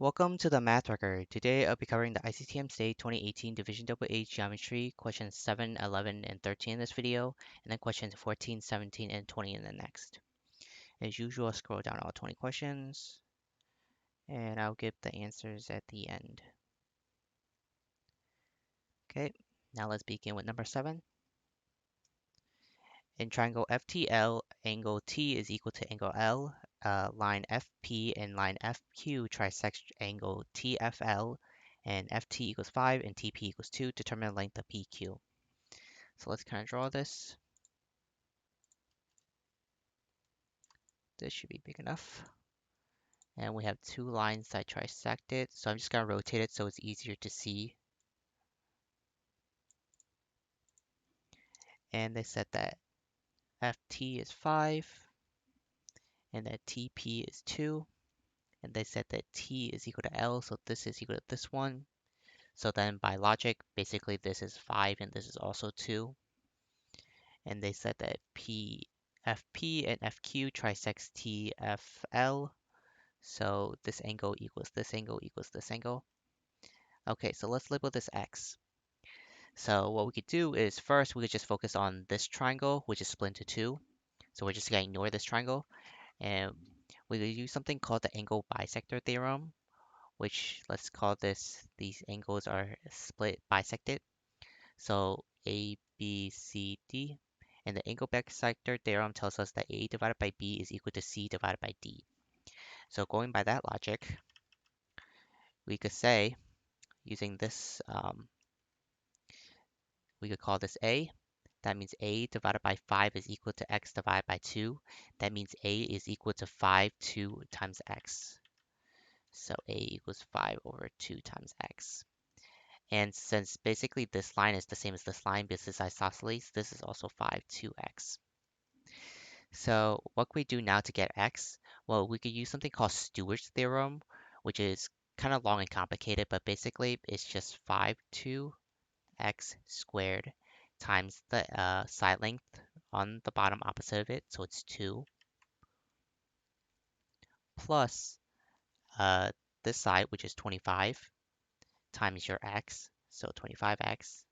Welcome to the Math Record. Today I'll be covering the ICTM State 2018 Division AA Geometry, questions 7, 11, and 13 in this video, and then questions 14, 17, and 20 in the next. As usual, I'll scroll down all 20 questions, and I'll give the answers at the end. Okay, now let's begin with number 7. In triangle FTL, angle T is equal to angle L. Line FP and line FQ trisect angle TFL, and FT equals 5 and TP equals 2. Determine the length of PQ. So let's kind of draw this. This should be big enough. And we have two lines that trisect it. So I'm just going to rotate it so it's easier to see. And they said that FT is 5 and that TP is 2. And they said that T is equal to L, so this is equal to this one. So then by logic, basically this is 5 and this is also 2. And they said that FP and FQ trisects TFL. So this angle equals this angle equals this angle. Okay, so let's label this X. So what we could do is first we could just focus on this triangle, which is split into 2. So we're just going to ignore this triangle. And we could use something called the angle bisector theorem, which let's call this, these angles are split bisected. So A, B, C, D. And the angle bisector theorem tells us that A divided by B is equal to C divided by D. So going by that logic, we could say, using this, we could call this A. That means A divided by 5 is equal to X divided by 2. That means A is equal to 5, 2 times X. So A equals 5 over 2 times X. And since basically this line is the same as this line because it's isosceles, this is also 5, 2x. So what can we do now to get x? Well, we could use something called Stewart's theorem, which is kind of long and complicated, but basically it's just 5, 2x squared times the side length on the bottom opposite of it, so it's 2, plus this side, which is 25, times your x, so 25x,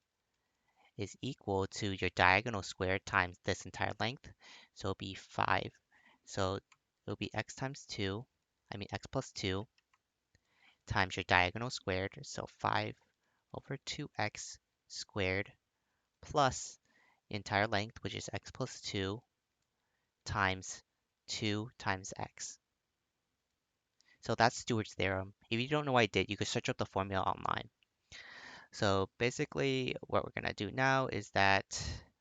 is equal to your diagonal squared times this entire length. So it'll be 5. So it'll be x plus 2 times your diagonal squared. So 5 over 2x squared plus the entire length, which is x plus 2 times 2 times x. So that's Stewart's theorem. If you don't know what I did, you could search up the formula online. So basically what we're going to do now is that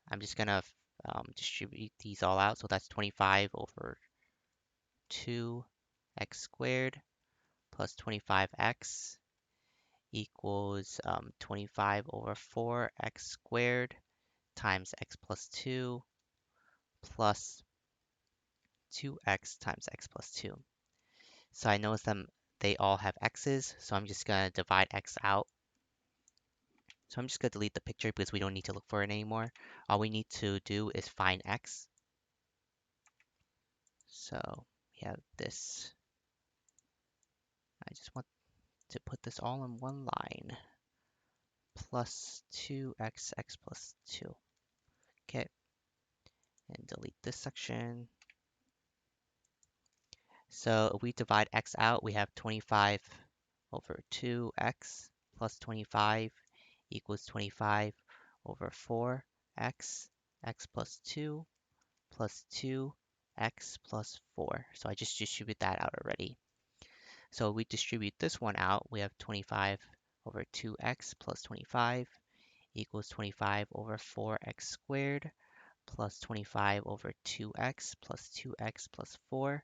I'm just going to distribute these all out. So that's 25 over 2x squared plus 25x equals 25 over 4x squared times x plus 2 plus 2x times x plus 2. So I notice they all have x's, so I'm just going to divide x out. So I'm just going to delete the picture because we don't need to look for it anymore. All we need to do is find x. So we have this. I just want to put this all in one line. Plus 2x, x plus 2. Okay. And delete this section. So if we divide x out, we have 25 over 2x plus 25 equals 25 over 4x, x plus 2 plus 2x plus 4. So I just distribute that out already. So we distribute this one out. We have 25 over 2x plus 25 equals 25 over 4x squared plus 25 over 2x plus 2x plus 4.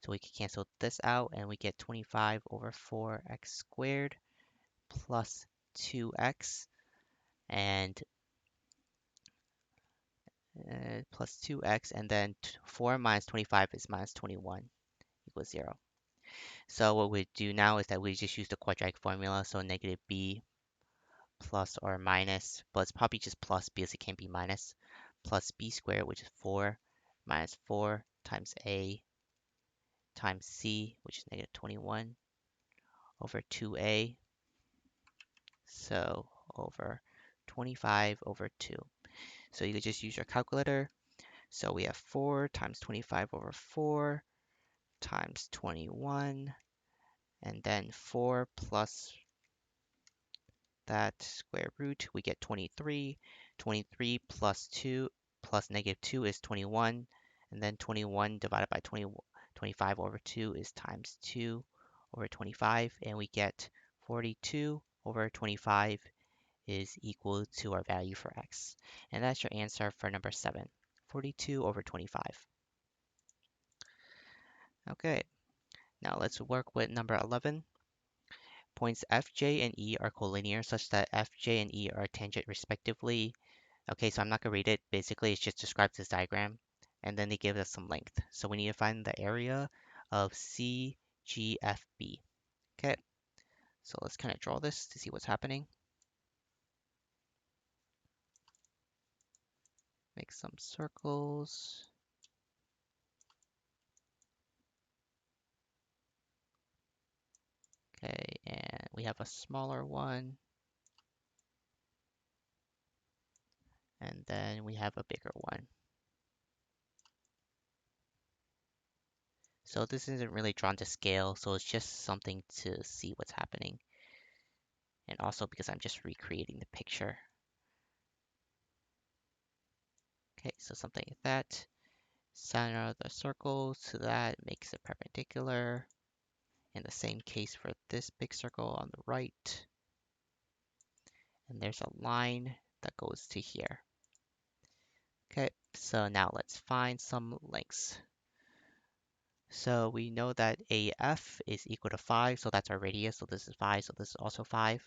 So we can cancel this out and we get 25 over 4x squared plus 2x and plus 2x, and then 4 minus 25 is minus 21 equals 0. So what we do now is that we just use the quadratic formula, so negative b plus or minus, but it's probably just plus because it can't be minus, plus b squared, which is 4, minus 4 times a times c, which is negative 21, over 2a. So over 25 over 2. So you could just use your calculator. So we have 4 times 25 over 4 times 21, and then 4 plus that square root, we get 23. 23 plus 2 plus negative 2 is 21, and then 21 divided by 25 over 2 is times 2 over 25, and we get 42 over 25 is equal to our value for x. And that's your answer for number 7, 42 over 25. Okay, now let's work with number 11. Points f, j, and e are collinear such that f, j, and e are tangent respectively. Okay, so I'm not going to read it. Basically, it just describes this diagram, and then they give us some length. So we need to find the area of CGFB. Okay, so let's kind of draw this to see what's happening. Make some circles. Okay, and we have a smaller one. And then we have a bigger one. So this isn't really drawn to scale, so it's just something to see what's happening. And also because I'm just recreating the picture. Okay, so something like that. Center the circle so that makes it perpendicular. In the same case for this big circle on the right. And there's a line that goes to here. Okay, so now let's find some lengths. So we know that AF is equal to 5, so that's our radius, so this is 5, so this is also 5.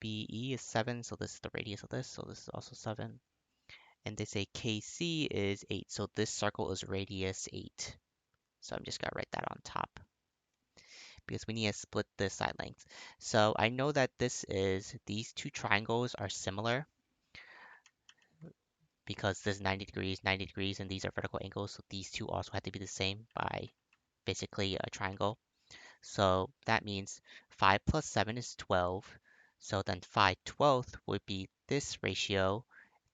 BE is 7, so this is the radius of this, so this is also 7. And they say KC is 8, so this circle is radius 8. So I'm just going to write that on top because we need to split this side length. So I know that these two triangles are similar because this is 90 degrees, and these are vertical angles, so these two also have to be the same by basically a triangle. So that means 5 plus 7 is 12. So then 5/12 would be this ratio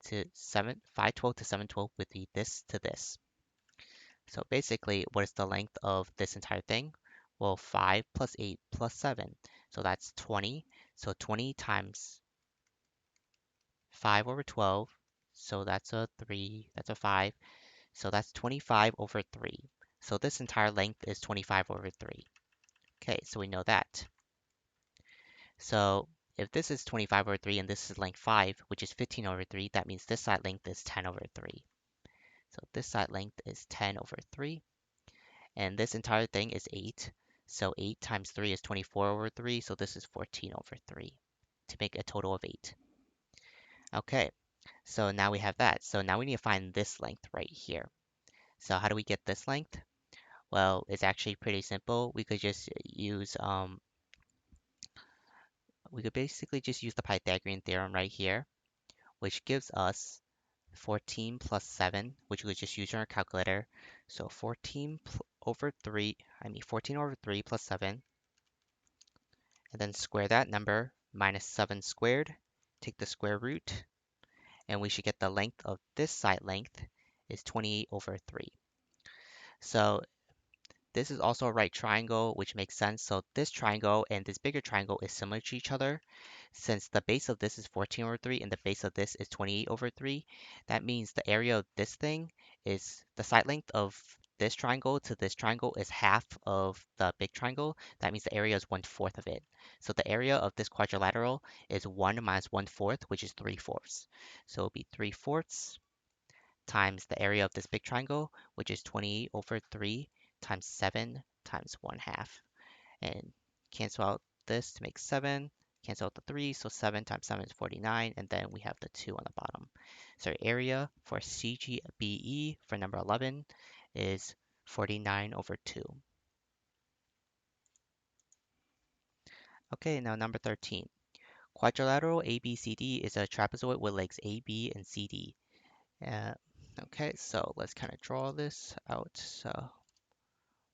to 7. 5/12 to 7/12 would be this to this. So basically, what is the length of this entire thing? Well, 5 plus 8 plus 7. So that's 20. So 20 times 5 over 12. So that's a 3. That's a 5. So that's 25 over 3. So this entire length is 25 over 3. Okay, so we know that. So if this is 25 over 3 and this is length 5, which is 15 over 3, that means this side length is 10 over 3. So this side length is 10 over 3. And this entire thing is 8. So 8 times 3 is 24 over 3. So this is 14 over 3 to make a total of 8. Okay, so now we have that. So now we need to find this length right here. So how do we get this length? Well, it's actually pretty simple. We could basically just use the Pythagorean theorem right here, which gives us 14 plus 7, which we could just use our calculator. So 14 over 3 plus 7, and then square that number, minus 7 squared, take the square root, and we should get the length of this side length is 28 over 3. So this is also a right triangle, which makes sense. So this triangle and this bigger triangle is similar to each other. Since the base of this is 14 over 3 and the base of this is 28 over 3, that means the area of this thing is the side length of this triangle to this triangle is half of the big triangle. That means the area is 1/4 of it. So the area of this quadrilateral is 1 minus 1/4, which is 3/4. So it'll be 3/4 times the area of this big triangle, which is 28 over 3 times 7 times 1/2. And cancel out this to make 7. Cancel out the 3, so 7 times 7 is 49, and then we have the 2 on the bottom. So our area for CGBE for number 11 is 49 over 2. Okay, now number 13. Quadrilateral ABCD is a trapezoid with legs AB and CD. Okay, so let's kind of draw this out. So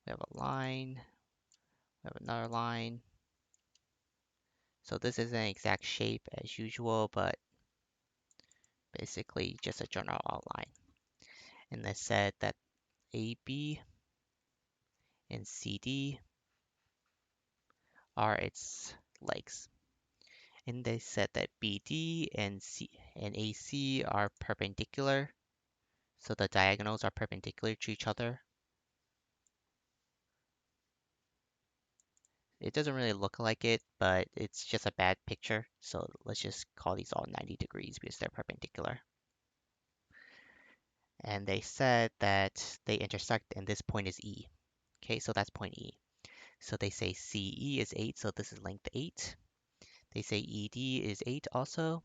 we have a line, We have another line. So this isn't an exact shape as usual, but basically just a general outline. And they said that AB and CD are its legs. And they said that BD and AC are perpendicular, so the diagonals are perpendicular to each other. It doesn't really look like it, but it's just a bad picture, so let's just call these all 90 degrees because they're perpendicular. And they said that they intersect and this point is E. Okay, so that's point E. So they say CE is 8, so this is length 8. They say ED is 8 also,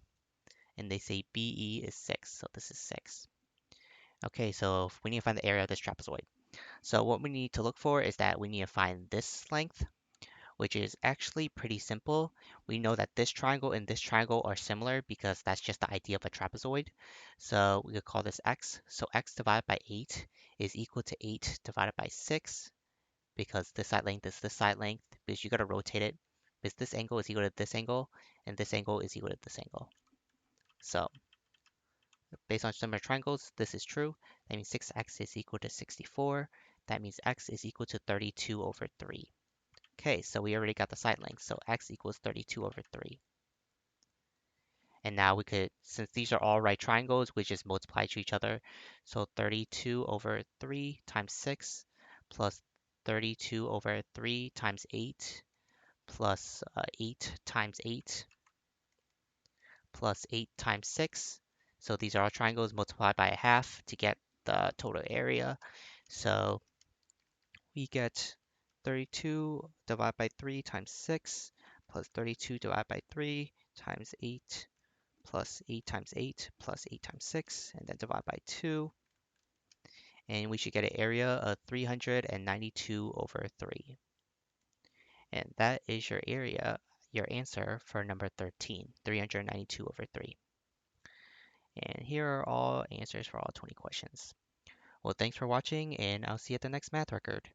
and they say BE is 6, so this is 6. Okay, so we need to find the area of this trapezoid. So what we need to look for is that we need to find this length, which is actually pretty simple. We know that this triangle and this triangle are similar because that's just the idea of a trapezoid. So we could call this x. So x divided by 8 is equal to 8 divided by 6 because this side length is this side length because you got to rotate it because this angle is equal to this angle and this angle is equal to this angle. So based on similar triangles, this is true. That means 6x is equal to 64. That means x is equal to 32 over 3. Okay, so we already got the side length, so x equals 32 over 3. And now we could, since these are all right triangles, we just multiply to each other. So 32 over 3 times 6 plus 32 over 3 times 8 plus 8 times 8 plus 8 times 6. So these are all triangles multiplied by a half to get the total area. So we get 32 divided by 3 times 6 plus 32 divided by 3 times 8 plus 8 times 8 plus 8 times 6 and then divide by 2. And we should get an area of 392 over 3. And that is your area, your answer for number 13, 392 over 3. And here are all answers for all 20 questions. Well, thanks for watching, and I'll see you at the next math record.